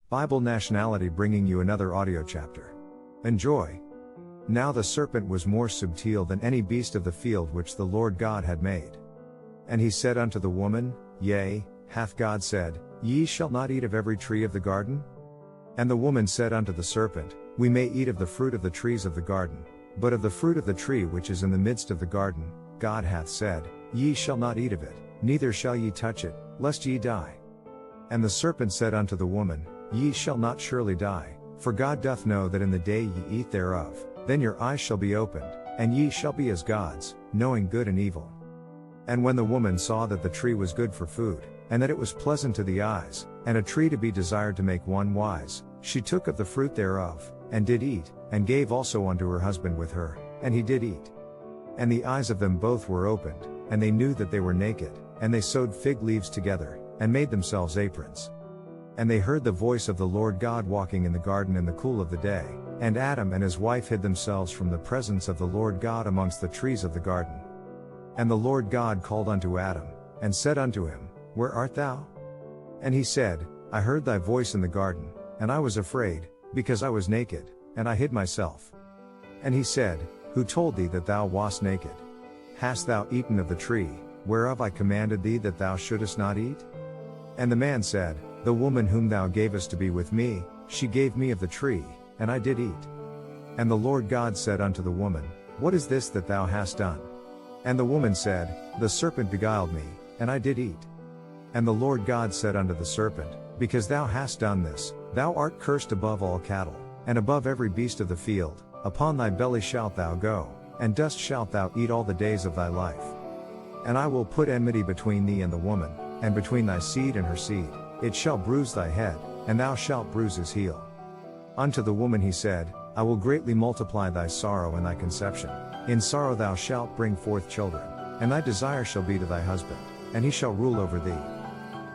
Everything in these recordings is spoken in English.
Bible Nationality bringing you another audio chapter. Enjoy. Now the serpent was more subtle than any beast of the field which the Lord God had made. And he said unto the woman, Yea, hath God said, Ye shall not eat of every tree of the garden? And the woman said unto the serpent, We may eat of the fruit of the trees of the garden, but of the fruit of the tree which is in the midst of the garden, God hath said, Ye shall not eat of it, neither shall ye touch it, lest ye die. And the serpent said unto the woman, Ye shall not surely die, for God doth know that in the day ye eat thereof, then your eyes shall be opened, and ye shall be as gods, knowing good and evil. And when the woman saw that the tree was good for food, and that it was pleasant to the eyes, and a tree to be desired to make one wise, she took of the fruit thereof, and did eat, and gave also unto her husband with her, and he did eat. And the eyes of them both were opened, and they knew that they were naked, and they sewed fig leaves together, and made themselves aprons. And they heard the voice of the Lord God walking in the garden in the cool of the day, and Adam and his wife hid themselves from the presence of the Lord God amongst the trees of the garden. And the Lord God called unto Adam, and said unto him, Where art thou? And he said, I heard thy voice in the garden, and I was afraid, because I was naked, and I hid myself. And he said, Who told thee that thou wast naked? Hast thou eaten of the tree, whereof I commanded thee that thou shouldest not eat? And the man said, The woman whom thou gavest to be with me, she gave me of the tree, and I did eat. And the Lord God said unto the woman, What is this that thou hast done? And the woman said, The serpent beguiled me, and I did eat. And the Lord God said unto the serpent, Because thou hast done this, thou art cursed above all cattle, and above every beast of the field, upon thy belly shalt thou go, and dust shalt thou eat all the days of thy life. And I will put enmity between thee and the woman, and between thy seed and her seed, it shall bruise thy head, and thou shalt bruise his heel. Unto the woman he said, I will greatly multiply thy sorrow and thy conception. In sorrow thou shalt bring forth children, and thy desire shall be to thy husband, and he shall rule over thee.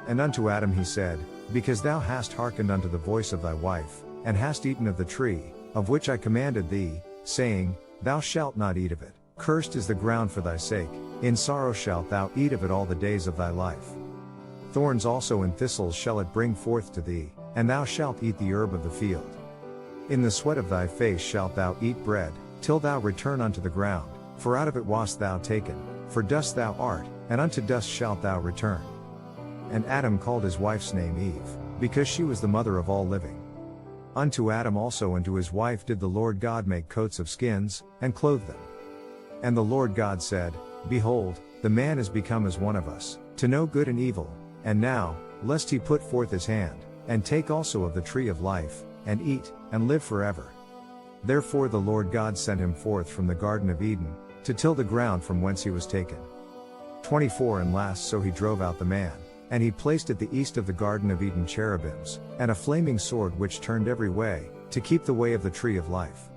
And unto Adam he said, Because thou hast hearkened unto the voice of thy wife, and hast eaten of the tree, of which I commanded thee, saying, Thou shalt not eat of it, cursed is the ground for thy sake, in sorrow shalt thou eat of it all the days of thy life. Thorns also and thistles shall it bring forth to thee, and thou shalt eat the herb of the field. In the sweat of thy face shalt thou eat bread, till thou return unto the ground, for out of it wast thou taken, for dust thou art, and unto dust shalt thou return. And Adam called his wife's name Eve, because she was the mother of all living. Unto Adam also and to his wife did the Lord God make coats of skins, and clothe them. And the Lord God said, Behold, the man is become as one of us, to know good and evil. And now, lest he put forth his hand, and take also of the tree of life, and eat, and live forever. Therefore the Lord God sent him forth from the Garden of Eden, to till the ground from whence he was taken. 24 And last so he drove out the man, and he placed at the east of the Garden of Eden cherubims, and a flaming sword which turned every way, to keep the way of the tree of life.